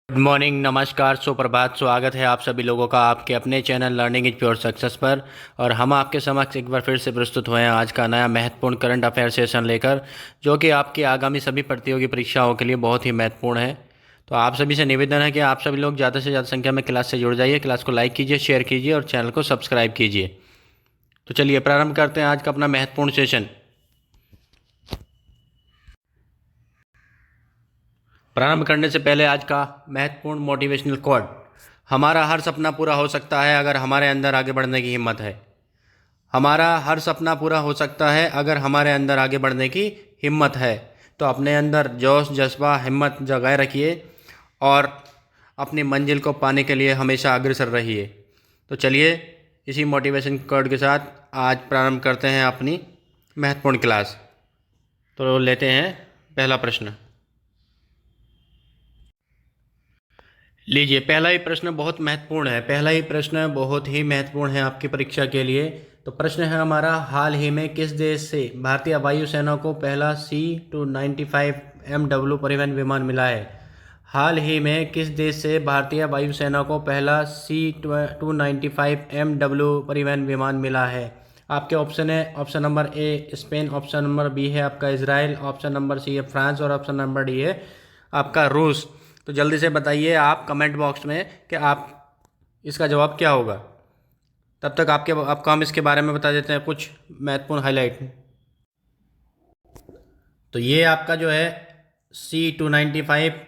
Good morning, नमस्कार, सुप्रभात। स्वागत है आप सभी लोगों का आपके अपने channel learning is pure success पर। और हम आपके समक्ष एक बार फिर से प्रस्तुत हुए हैं आज का नया महत्वपूर्ण करंट अफेयर सेशन लेकर, जो कि आपकी आगामी सभी प्रतियोगी परीक्षाओं के लिए बहुत ही महत्वपूर्ण है। तो आप सभी से निवेदन है कि आप सभी लोग ज़्यादा से ज़्यादा संख्या में क्लास से जुड़ जाइए, क्लास को लाइक कीजिए, शेयर कीजिए और चैनल को सब्सक्राइब कीजिए। तो चलिए प्रारंभ करते हैं आज का अपना महत्वपूर्ण सेशन। प्रारंभ करने से पहले आज का महत्वपूर्ण मोटिवेशनल कोट। हमारा हर सपना पूरा हो सकता है अगर हमारे अंदर आगे बढ़ने की हिम्मत है। हमारा हर सपना पूरा हो सकता है अगर हमारे अंदर आगे बढ़ने की हिम्मत है। तो अपने अंदर जोश, जज्बा, हिम्मत जगाए रखिए और अपनी मंजिल को पाने के लिए हमेशा अग्रसर रहिए। तो चलिए इसी मोटिवेशन कोट के साथ आज प्रारंभ करते हैं अपनी महत्वपूर्ण क्लास। तो लेते हैं पहला प्रश्न। लीजिए, पहला ही प्रश्न बहुत महत्वपूर्ण है। पहला ही प्रश्न बहुत ही महत्वपूर्ण है आपकी परीक्षा के लिए। तो प्रश्न है हमारा, हाल ही में किस देश से भारतीय वायुसेना को पहला C-295 MW परिवहन विमान मिला है? हाल ही में किस देश से भारतीय वायुसेना को पहला C-295 MW परिवहन विमान मिला है? आपके ऑप्शन है, option number A Spain, option number B है आपका इजराइल, ऑप्शन नंबर सी है फ्रांस और ऑप्शन नंबर डी है आपका रूस। तो जल्दी से बताइए आप कमेंट बॉक्स में कि आप इसका जवाब क्या होगा। तब तक आपको हम इसके बारे में बता देते हैं कुछ महत्वपूर्ण हाईलाइट। तो ये आपका जो है C-295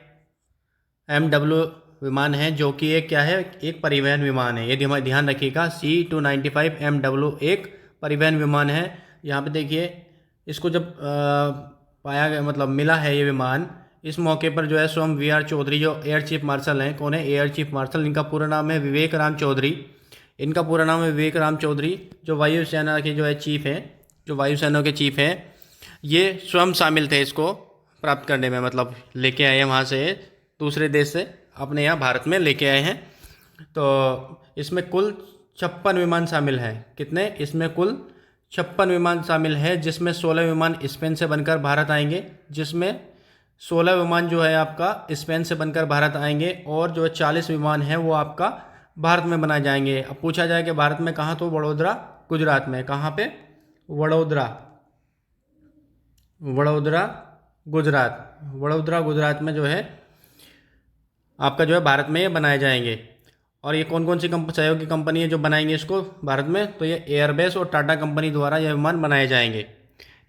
MW विमान है, जो कि एक क्या है, एक परिवहन विमान है। ये ध्यान रखिएगा, C-295 MW एक परिवहन विमान है। यहाँ पे देखिए, इसको जब पाया गया, मतलब मिला है ये विमान, इस मौके पर जो है स्वयं VR चौधरी जो एयर चीफ मार्शल हैं, कौन है, एयर चीफ मार्शल, इनका पूरा नाम है विवेक राम चौधरी। इनका पूरा नाम है विवेक राम चौधरी, जो वायुसेना के जो है चीफ हैं, जो वायुसेना के चीफ हैं, ये स्वयं शामिल थे इसको प्राप्त करने में। मतलब लेके आए हैं वहाँ से, दूसरे देश से अपने यहाँ भारत में लेके आए हैं। तो इसमें कुल 56 विमान शामिल हैं। कितने? इसमें कुल 56 विमान शामिल है, जिसमें 16 विमान स्पेन से बनकर भारत आएंगे, जिसमें 16 विमान जो है आपका स्पेन से बनकर भारत आएंगे, और जो 40 विमान है वो आपका भारत में बनाए जाएंगे। अब पूछा जाए कि भारत में कहाँ, तो वडोदरा गुजरात में। कहाँ पे? वडोदरा, वडोदरा गुजरात, वडोदरा गुजरात में जो है आपका जो है भारत में ये बनाए जाएंगे। और ये कौन कौन सी सहयोगी कंपनी है जो बनाएंगे इसको भारत में? तो ये एयरबस और टाटा कंपनी द्वारा ये विमान बनाए जाएंगे।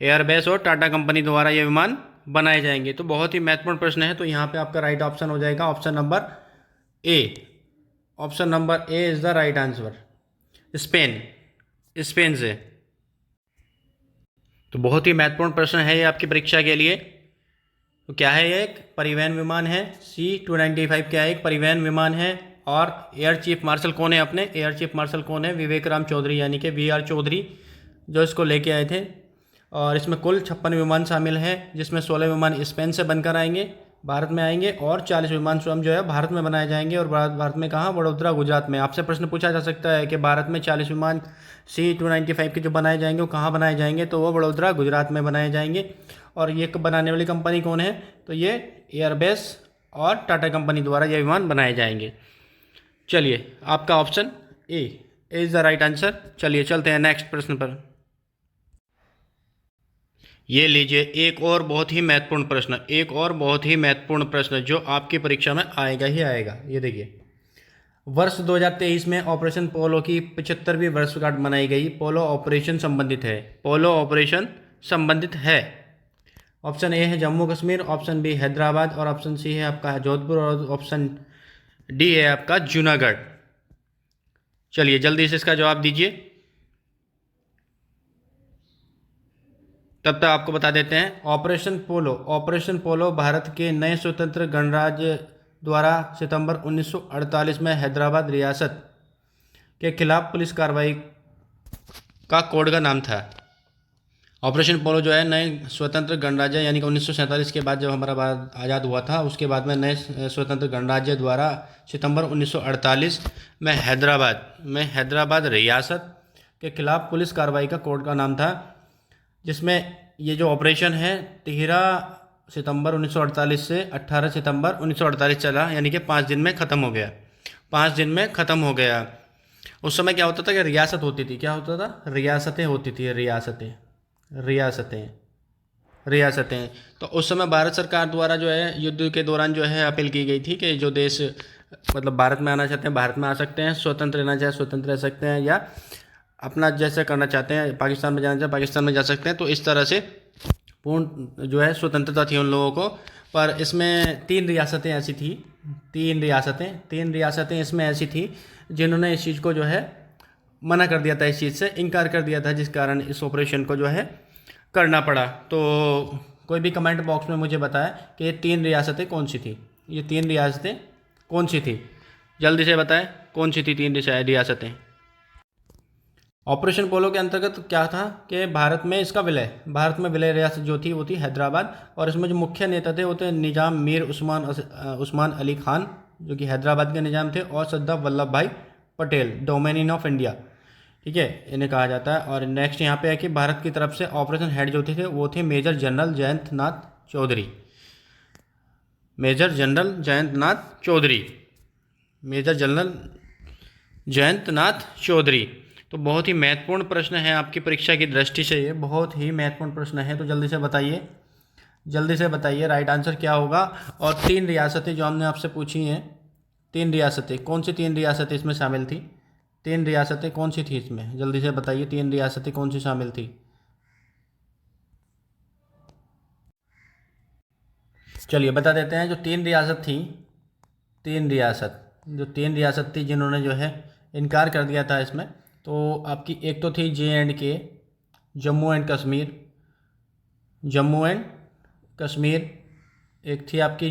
एयरबस और टाटा कंपनी द्वारा ये विमान बनाए जाएंगे। तो बहुत ही महत्वपूर्ण प्रश्न है। तो यहाँ पे आपका राइट ऑप्शन हो जाएगा option number A. Option number A is the right answer. Spain, Spain से। तो बहुत ही महत्वपूर्ण प्रश्न है ये आपकी परीक्षा के लिए। तो क्या है, ये एक परिवहन विमान है। C-295 क्या है? एक परिवहन विमान है। और एयर चीफ मार्शल कौन है? अपने एयर चीफ मार्शल कौन है? विवेक राम चौधरी, यानी कि VR चौधरी, जो इसको लेके आए थे। और इसमें कुल 56 विमान शामिल हैं, जिसमें 16 विमान स्पेन से बनकर आएंगे, भारत में आएंगे, और 40 विमान स्वयं जो है भारत में बनाए जाएंगे। और भारत में कहाँ? वडोदरा गुजरात में। आपसे प्रश्न पूछा जा सकता है कि भारत में 40 विमान C-295 के जो बनाए जाएंगे वो कहाँ बनाए जाएंगे? तो वो वडोदरा गुजरात में बनाए जाएंगे। और ये बनाने वाली कंपनी कौन है? तो ये एयरबस और टाटा कंपनी द्वारा ये विमान बनाए जाएंगे। चलिए, आपका option A is the right answer. चलिए चलते हैं नेक्स्ट प्रश्न पर। ये लीजिए एक और बहुत ही महत्वपूर्ण प्रश्न, एक और बहुत ही महत्वपूर्ण प्रश्न जो आपकी परीक्षा में आएगा ही आएगा। ये देखिए, वर्ष 2023 में ऑपरेशन पोलो की 75वीं वर्षगांठ मनाई गई। पोलो ऑपरेशन संबंधित है, पोलो ऑपरेशन संबंधित है। ऑप्शन ए है जम्मू कश्मीर, ऑप्शन बी हैदराबाद, और ऑप्शन सी है आपका जोधपुर, और ऑप्शन डी है आपका जूनागढ़। चलिए जल्दी से इसका जवाब दीजिए, तब तक आपको बता देते हैं। ऑपरेशन पोलो, ऑपरेशन पोलो भारत के नए स्वतंत्र गणराज्य द्वारा सितंबर 1948 में हैदराबाद रियासत के खिलाफ पुलिस कार्रवाई का कोड का नाम था। ऑपरेशन पोलो जो है नए स्वतंत्र गणराज्य, यानी कि 1947 के बाद जब हमारा भारत आज़ाद हुआ था, उसके बाद में नए स्वतंत्र गणराज्य द्वारा सितंबर 1948 में हैदराबाद रियासत के खिलाफ पुलिस कार्रवाई का कोड का नाम था, जिसमें ये जो ऑपरेशन है तिहरा सितंबर 1948 से 18 सितंबर 1948 चला, यानी कि 5 दिन में ख़त्म हो गया। 5 दिन में ख़त्म हो गया। उस समय क्या होता था कि रियासत होती थी, क्या होता था, रियासतें होती थी, रियासतें रियासतें रियासतें। तो उस समय भारत सरकार द्वारा जो है युद्ध के दौरान जो है अपील की गई थी कि जो देश मतलब भारत में आना चाहते हैं भारत में आ सकते हैं, स्वतंत्र रहना चाहे स्वतंत्र रह सकते हैं, या अपना जैसे करना चाहते हैं पाकिस्तान में जाना चाहे पाकिस्तान में जा सकते हैं। तो इस तरह से पूर्ण जो है स्वतंत्रता थी उन लोगों को। पर इसमें 3 रियासतें ऐसी थी, 3 रियासतें इसमें ऐसी थी जिन्होंने इस चीज़ को जो है मना कर दिया था, इस चीज़ से इनकार कर दिया था, जिस कारण इस ऑपरेशन को जो है करना पड़ा। तो कोई भी कमेंट बॉक्स में मुझे बताया कि ये 3 रियासतें कौन सी थी, ये 3 रियासतें कौन सी थी, जल्दी से बताएं कौन सी थी 3 रियासतें। ऑपरेशन पोलो के अंतर्गत क्या था कि भारत में विलय रियासत जो थी वो थी हैदराबाद, और इसमें जो मुख्य नेता थे वो थे निजाम मीर उस्मान अली खान जो कि हैदराबाद के निजाम थे, और सरदार वल्लभ भाई पटेल डोमिनियन ऑफ इंडिया, ठीक है, इन्हें कहा जाता है। और नेक्स्ट यहाँ पे है कि भारत की तरफ से ऑपरेशन हेड जो थे वो थे मेजर जनरल जयंत नाथ चौधरी, मेजर जनरल जयंत नाथ चौधरी, मेजर जनरल जयंत नाथ चौधरी। तो बहुत ही महत्वपूर्ण प्रश्न है आपकी परीक्षा की दृष्टि से, ये बहुत ही महत्वपूर्ण प्रश्न है। तो जल्दी से बताइए राइट आंसर क्या होगा। और 3 रियासतें जो हमने आपसे पूछी हैं, 3 रियासतें कौन सी 3 रियासतें इसमें शामिल थी, 3 रियासतें कौन सी थी इसमें, जल्दी से बताइए 3 रियासतें कौन सी शामिल थी। चलिए बता देते हैं। जो 3 रियासत थी, 3 रियासत थी जिन्होंने जो है इनकार कर दिया था इसमें, तो आपकी एक तो थी JNK, जम्मू एंड कश्मीर, एक थी आपकी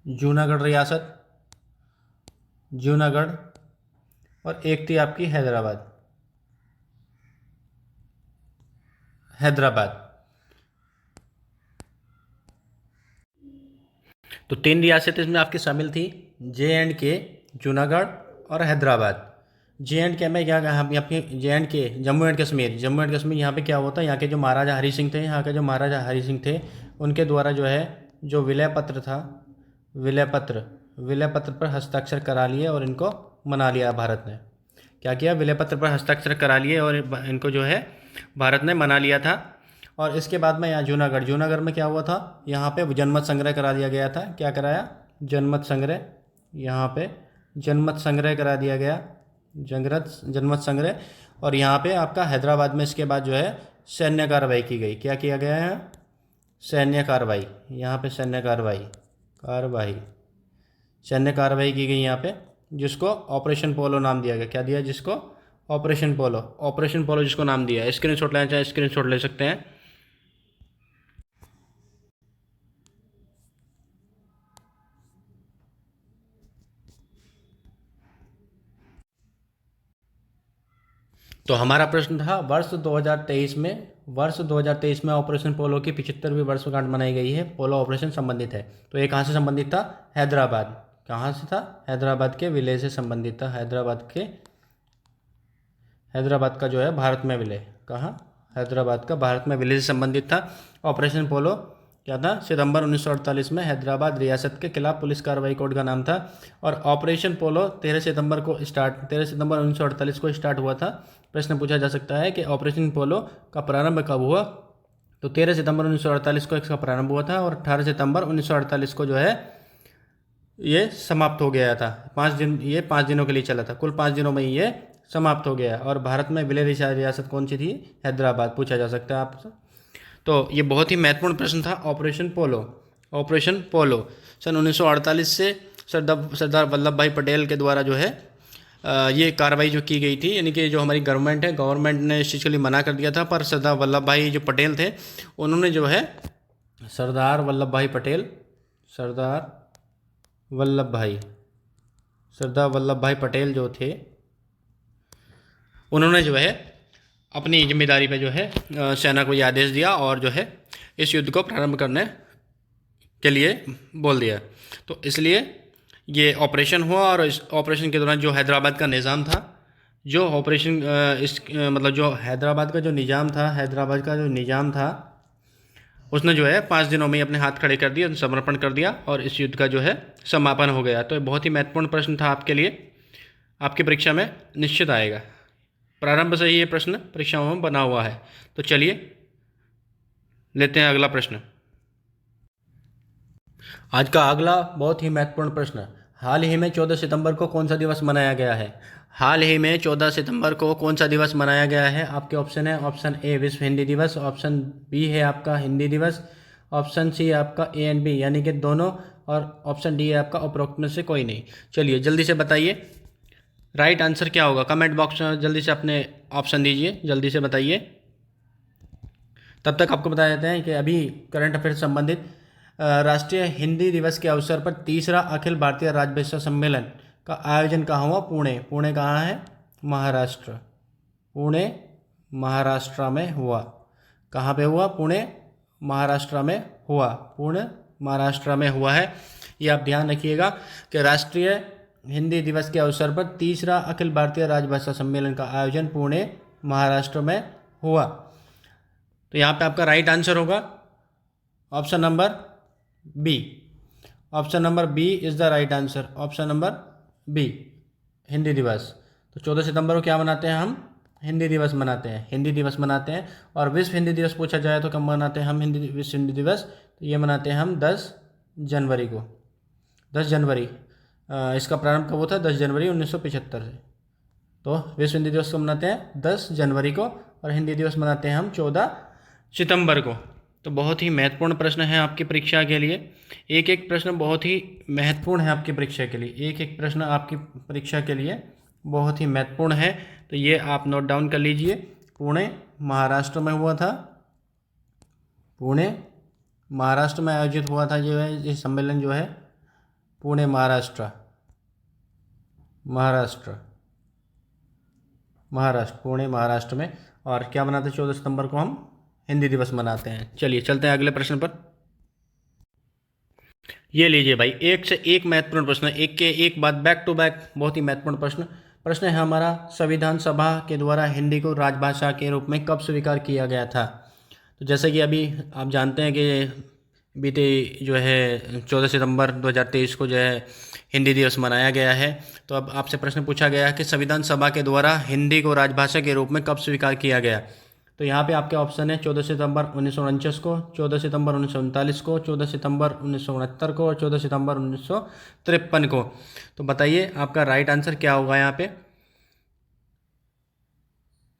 जूनागढ़ रियासत, और एक थी आपकी हैदराबाद। तो 3 रियासतें इसमें आपकी शामिल थी, JNK, जूनागढ़ और हैदराबाद। JNK में क्या कहा आपके, JNK जम्मू एंड कश्मीर, यहाँ पे क्या होता है, यहाँ के जो महाराजा हरि सिंह थे, उनके द्वारा जो है जो विलय पत्र पर हस्ताक्षर करा लिए और इनको मना लिया भारत ने। क्या किया, विलय पत्र पर हस्ताक्षर करा लिए और इनको जो है भारत ने मना लिया था। और इसके बाद में यहाँ जूनागढ़ में क्या हुआ था, यहाँ पे जनमत संग्रह करा दिया गया था। क्या कराया, जनमत संग्रह, यहाँ पे जनमत संग्रह करा दिया गया, जनमत संग्रह। और यहाँ पे आपका हैदराबाद में इसके बाद जो है सैन्य कार्रवाई की गई। क्या किया गया है, सैन्य कार्रवाई, यहाँ पे सैन्य कार्रवाई की गई यहाँ पे, जिसको ऑपरेशन पोलो नाम दिया गया। क्या दिया जिसको, ऑपरेशन पोलो जिसको नाम दिया है। स्क्रीनशॉट लेना चाहे स्क्रीनशॉट ले सकते हैं। तो हमारा प्रश्न था वर्ष 2023 में ऑपरेशन पोलो की 75वीं वर्षगांठ मनाई गई है, पोलो ऑपरेशन संबंधित है। तो ये कहाँ से संबंधित था, हैदराबाद। कहाँ से था, हैदराबाद के विलय से संबंधित था। हैदराबाद का जो है भारत में विलय, कहाँ, हैदराबाद का भारत में विलय से संबंधित था। ऑपरेशन पोलो क्या था, सितंबर 1948 में हैदराबाद रियासत के खिलाफ पुलिस कार्रवाई कोड का नाम था। और ऑपरेशन पोलो 13 सितंबर 1948 को स्टार्ट हुआ था। प्रश्न पूछा जा सकता है कि ऑपरेशन पोलो का प्रारंभ कब हुआ। तो 13 सितंबर 1948 को इसका प्रारंभ हुआ था, और 18 सितंबर 1948 को जो है ये समाप्त हो गया था। 5 दिनों के लिए चला था, कुल 5 दिनों में ये समाप्त हो गया। और भारत में विलय रियासत कौन सी थी, हैदराबाद, पूछा जा सकता है आपसे। तो ये बहुत ही महत्वपूर्ण प्रश्न था, ऑपरेशन पोलो सन 1948 से सरदार वल्लभ भाई पटेल के द्वारा जो है ये कार्रवाई जो की गई थी, यानी कि जो हमारी गवर्नमेंट ने इस चीज़ के लिए मना कर दिया था, पर सरदार वल्लभ भाई जो पटेल थे उन्होंने जो है सरदार वल्लभ भाई पटेल जो थे, उन्होंने जो है अपनी जिम्मेदारी पे जो है सेना को ये आदेश दिया और जो है इस युद्ध को प्रारंभ करने के लिए बोल दिया। तो इसलिए ये ऑपरेशन हुआ, और इस ऑपरेशन के दौरान जो हैदराबाद का निज़ाम था, जो हैदराबाद का जो निज़ाम था, उसने जो है 5 दिनों में ही अपने हाथ खड़े कर दिए, समर्पण कर दिया और इस युद्ध का जो है समापन हो गया। तो ये बहुत ही महत्वपूर्ण प्रश्न था आपके लिए, आपकी परीक्षा में निश्चित आएगा। प्रारंभ से ही ये प्रश्न परीक्षाओं में बना हुआ है। तो चलिए लेते हैं अगला प्रश्न। आज का अगला बहुत ही महत्वपूर्ण प्रश्न, हाल ही में 14 सितंबर को कौन सा दिवस मनाया गया है? हाल ही में 14 सितंबर को कौन सा दिवस मनाया गया है? आपके ऑप्शन है, ऑप्शन ए विश्व हिंदी दिवस, ऑप्शन बी है आपका हिंदी दिवस, ऑप्शन सी है आपका ए एंड बी यानी कि दोनों, और ऑप्शन डी है आपका उपरोक्त में से कोई नहीं। चलिए जल्दी से बताइए राइट आंसर क्या होगा। कमेंट बॉक्स में जल्दी से अपने ऑप्शन दीजिए, जल्दी से बताइए। तब तक आपको बता देते हैं कि अभी करंट अफेयर से संबंधित राष्ट्रीय हिंदी दिवस के अवसर पर तीसरा अखिल भारतीय राजभाषा सम्मेलन का आयोजन कहाँ हुआ? पुणे। पुणे कहाँ है? महाराष्ट्र। पुणे महाराष्ट्र में हुआ। कहाँ पे हुआ? पुणे महाराष्ट्र में हुआ। पुणे महाराष्ट्र में हुआ है। ये आप ध्यान रखिएगा कि राष्ट्रीय हिंदी दिवस के अवसर पर तीसरा अखिल भारतीय राजभाषा सम्मेलन का आयोजन पुणे महाराष्ट्र में हुआ। तो यहाँ पे आपका राइट आंसर होगा option number B. Option number B is the right answer. Option number B, Hindi Divas. तो 14 सितंबर को क्या मनाते हैं हम? हिंदी दिवस मनाते हैं। हिंदी दिवस मनाते हैं। और विश्व हिंदी दिवस पूछा जाए तो कब मनाते हैं हम विश्व हिंदी दिवस? तो ये मनाते हैं हम 10 जनवरी को। 10 जनवरी इसका प्रारंभ कब हुआ था? 10 जनवरी 1975 से। तो विश्व हिंदी दिवस को मनाते हैं 10 जनवरी को और हिंदी दिवस मनाते हैं हम 14 सितंबर को। तो बहुत ही महत्वपूर्ण प्रश्न है आपकी परीक्षा के लिए। एक एक प्रश्न बहुत ही महत्वपूर्ण है आपकी परीक्षा के लिए। एक एक प्रश्न आपकी परीक्षा के लिए बहुत ही महत्वपूर्ण है। तो ये आप नोट डाउन कर लीजिए। पुणे महाराष्ट्र में हुआ था। पुणे महाराष्ट्र में आयोजित हुआ था जो है ये सम्मेलन जो है, पुणे महाराष्ट्र। पुणे महाराष्ट्र में। और क्या मनाते हैं? 14 सितंबर को हम हिंदी दिवस मनाते हैं। चलिए चलते हैं अगले प्रश्न पर। ये लीजिए भाई, एक से एक महत्वपूर्ण प्रश्न, एक के एक बाद बैक टू बैक बहुत ही महत्वपूर्ण प्रश्न है हमारा। संविधान सभा के द्वारा हिंदी को राजभाषा के रूप में कब स्वीकार किया गया था? तो जैसे कि अभी आप जानते हैं कि बीते जो है 14 सितंबर 2023 को जो है हिंदी दिवस मनाया गया है। तो अब आपसे प्रश्न पूछा गया है कि संविधान सभा के द्वारा हिंदी को राजभाषा के रूप में कब स्वीकार किया गया? तो यहाँ पे आपके ऑप्शन है 14 सितंबर 1949 को, 14 सितंबर 1939 को, 14 सितंबर 1969 को और 14 सितंबर 1953 को। तो बताइए आपका राइट आंसर क्या होगा यहाँ पे?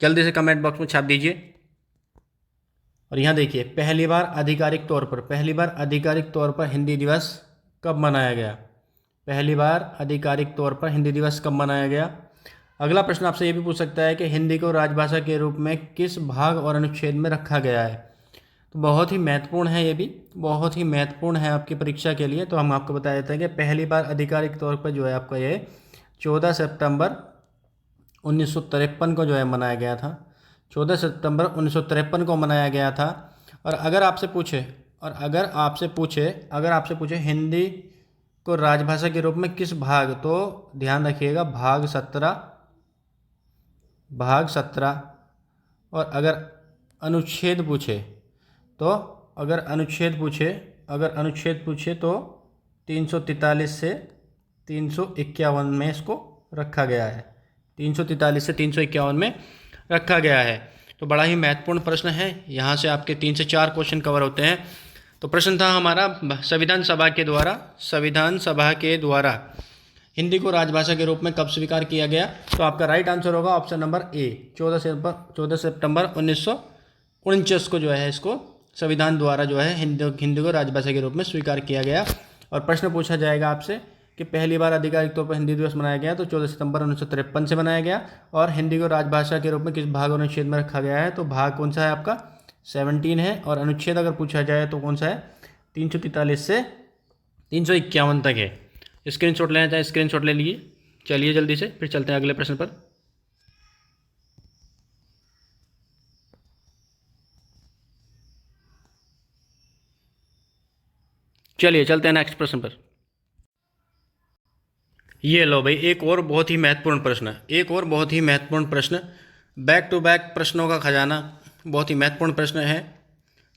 जल्दी से कमेंट बॉक्स में छाप दीजिए। और यहाँ देखिए, पहली बार आधिकारिक तौर पर हिंदी दिवस कब मनाया गया? पहली बार आधिकारिक तौर पर हिंदी दिवस कब मनाया गया? अगला प्रश्न आपसे ये भी पूछ सकता है कि हिंदी को राजभाषा के रूप में किस भाग और अनुच्छेद में रखा गया है? तो बहुत ही महत्वपूर्ण है, ये भी बहुत ही महत्वपूर्ण है आपकी परीक्षा के लिए। तो हम आपको बता देते हैं कि पहली बार आधिकारिक तौर पर जो है आपका ये 14 सितंबर 1953 को जो है मनाया गया था। 14 सितंबर 1953 को मनाया गया था। और अगर आपसे पूछे हिंदी को राजभाषा के रूप में किस भाग, तो ध्यान रखिएगा भाग 17। और अगर अनुच्छेद पूछे तो 343 से 351 में इसको रखा गया है। 343 से 351 में रखा गया है। तो बड़ा ही महत्वपूर्ण प्रश्न है। यहाँ से आपके 3 से 4 क्वेश्चन कवर होते हैं। तो प्रश्न था हमारा संविधान सभा के द्वारा हिंदी को राजभाषा के रूप में कब स्वीकार किया गया? तो आपका राइट आंसर होगा ऑप्शन नंबर ए, 14 सितंबर 1949 को जो है इसको संविधान द्वारा जो है हिंदी को राजभाषा के रूप में स्वीकार किया गया। और प्रश्न पूछा जाएगा आपसे कि पहली बार आधिकारिक तौर पर हिंदी दिवस मनाया गया तो 14 सितंबर 1953 से मनाया गया। और हिंदी को राजभाषा के रूप में किस भाग और अनुच्छेद में रखा गया है? तो भाग कौन सा है आपका? 17 है। और अनुच्छेद अगर पूछा जाए तो कौन सा है? 343 से 351 तक है। स्क्रीनशॉट लेना चाहे स्क्रीनशॉट ले लीजिए। चलिए जल्दी से फिर चलते हैं अगले प्रश्न पर। चलिए चलते हैं नेक्स्ट प्रश्न पर। ये लो भाई, एक और बहुत ही महत्वपूर्ण प्रश्न, बैक टू बैक प्रश्नों का खजाना, बहुत ही महत्वपूर्ण प्रश्न है।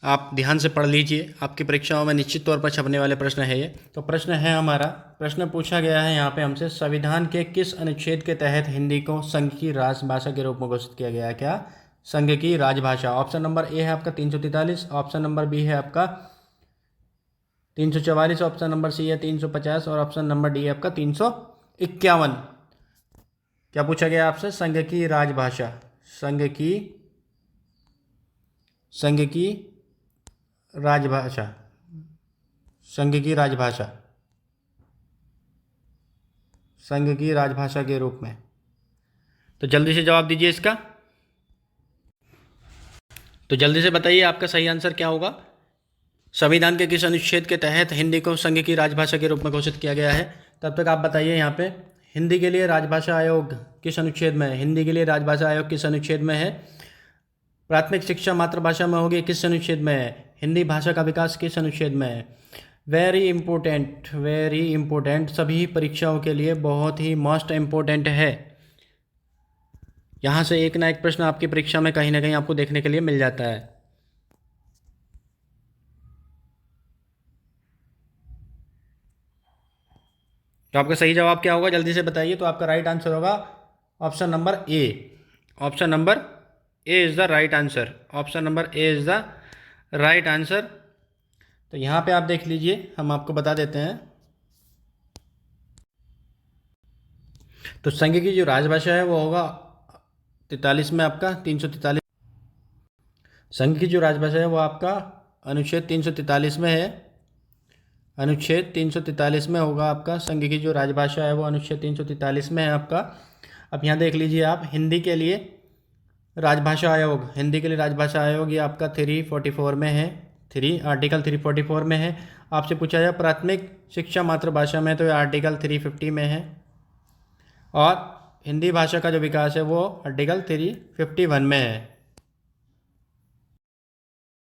आप ध्यान से पढ़ लीजिए, आपकी परीक्षाओं में निश्चित तौर पर छपने वाले प्रश्न है ये। तो प्रश्न है हमारा, प्रश्न पूछा गया है यहाँ पे हमसे, संविधान के किस अनुच्छेद के तहत हिंदी को संघ की राजभाषा के रूप में घोषित किया गया है? क्या? संघ की राजभाषा। ऑप्शन नंबर ए है आपका 343, ऑप्शन नंबर बी है आपका 344, ऑप्शन नंबर सी है 350 और ऑप्शन नंबर डी है आपका 351। क्या पूछा गया आपसे? संघ की राजभाषा, संघ की राजभाषा, संघ की राजभाषा, संघ की राजभाषा के रूप में। तो जल्दी से जवाब दीजिए इसका। तो जल्दी से बताइए आपका सही आंसर क्या होगा। संविधान के किस अनुच्छेद के तहत हिंदी को संघ की राजभाषा के रूप में घोषित किया गया है? तब तक आप बताइए यहाँ पे, हिंदी के लिए राजभाषा आयोग किस अनुच्छेद में है? हिंदी के लिए राजभाषा आयोग किस अनुच्छेद में है? प्राथमिक शिक्षा मातृभाषा में होगी, किस अनुच्छेद में है? हिंदी भाषा का विकास किस अनुच्छेद में है? वेरी इंपॉर्टेंट, सभी परीक्षाओं के लिए बहुत ही मोस्ट इम्पोर्टेंट है। यहाँ से एक ना एक प्रश्न आपकी परीक्षा में कहीं ना कहीं आपको देखने के लिए मिल जाता है। तो आपका सही जवाब क्या होगा, जल्दी से बताइए। तो आपका राइट आंसर होगा option number A. Option number A is the right answer. Option number A is the right answer. तो यहाँ पे आप देख लीजिए, हम आपको बता देते हैं। तो संघ की जो राजभाषा है वो होगा 43 में आपका 343। संघ की जो राजभाषा है वो आपका अनुच्छेद 343 में है। अनुच्छेद 343 में होगा आपका। संघ की जो राजभाषा है वो अनुच्छेद 343 में है आपका। अब यहाँ देख लीजिए आप, हिंदी के लिए राजभाषा आयोग, हिंदी के लिए राजभाषा आयोग ये आपका 344 में है, आर्टिकल 344 में है। आपसे पूछा जाए प्राथमिक शिक्षा मातृभाषा में, तो ये आर्टिकल 350 में है। और हिंदी भाषा का जो विकास है वो आर्टिकल 351 में है।